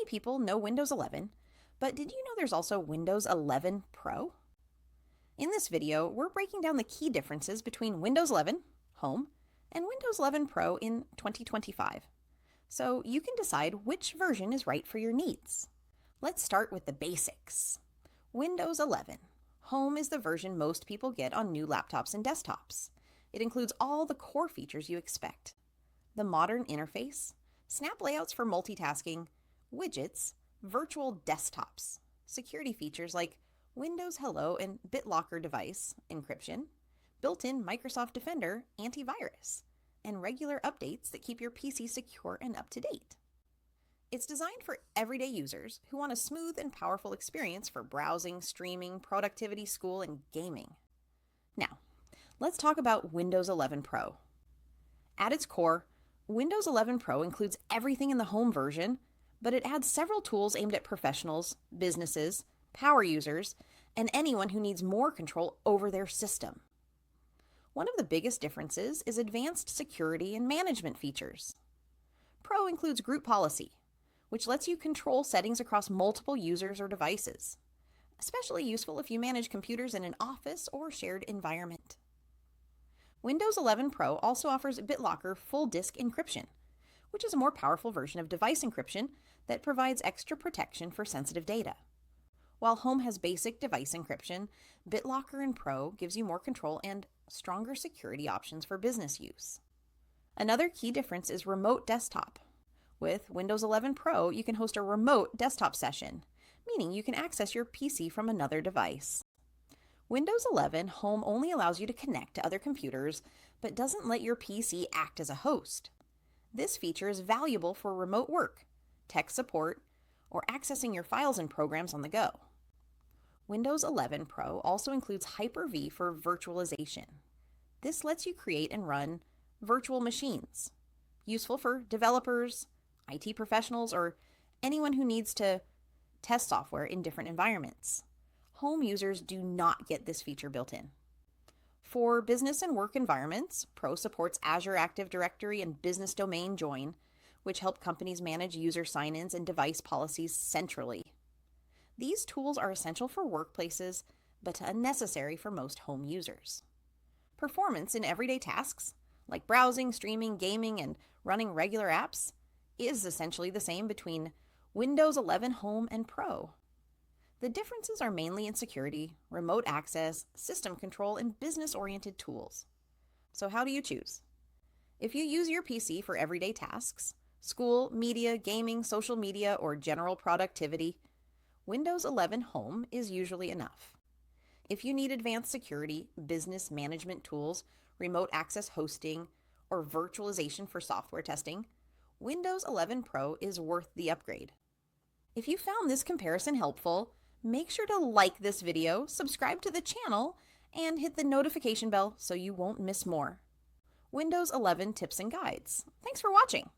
people know Windows 11, but did you know there's also Windows 11 Pro? In this video, we're breaking down the key differences between Windows 11 Home and Windows 11 Pro in 2025, so you can decide which version is right for your needs. Let's start with the basics. Windows 11 Home is the version most people get on new laptops and desktops. It includes all the core features you expect: the modern interface, snap layouts for multitasking, widgets, virtual desktops, security features like Windows Hello and BitLocker device encryption, built-in Microsoft Defender antivirus, and regular updates that keep your PC secure and up to date. It's designed for everyday users who want a smooth and powerful experience for browsing, streaming, productivity, school, and gaming. Now, let's talk about Windows 11 Pro. At its core, Windows 11 Pro includes everything in the Home version, but it adds several tools aimed at professionals, businesses, power users, and anyone who needs more control over their system. One of the biggest differences is advanced security and management features. Pro includes group policy, which lets you control settings across multiple users or devices, especially useful if you manage computers in an office or shared environment. Windows 11 Pro also offers BitLocker full disk encryption, which is a more powerful version of device encryption that provides extra protection for sensitive data. While Home has basic device encryption, BitLocker in Pro gives you more control and stronger security options for business use. Another key difference is remote desktop. With Windows 11 Pro, you can host a remote desktop session, meaning you can access your PC from another device. Windows 11 Home only allows you to connect to other computers, but doesn't let your PC act as a host. This feature is valuable for remote work, tech support, or accessing your files and programs on the go. Windows 11 Pro also includes Hyper-V for virtualization. This lets you create and run virtual machines, useful for developers, IT professionals, or anyone who needs to test software in different environments. Home users do not get this feature built in. For business and work environments, Pro supports Azure Active Directory and Business Domain Join, which help companies manage user sign-ins and device policies centrally. These tools are essential for workplaces, but unnecessary for most home users. Performance in everyday tasks, like browsing, streaming, gaming, and running regular apps, is essentially the same between Windows 11 Home and Pro. The differences are mainly in security, remote access, system control, and business-oriented tools. So how do you choose? If you use your PC for everyday tasks, school, media, gaming, social media, or general productivity, Windows 11 Home is usually enough. If you need advanced security, business management tools, remote access hosting, or virtualization for software testing, Windows 11 Pro is worth the upgrade. If you found this comparison helpful, make sure to like this video, subscribe to the channel, and hit the notification bell so you won't miss more. Windows 11 tips and guides. Thanks for watching.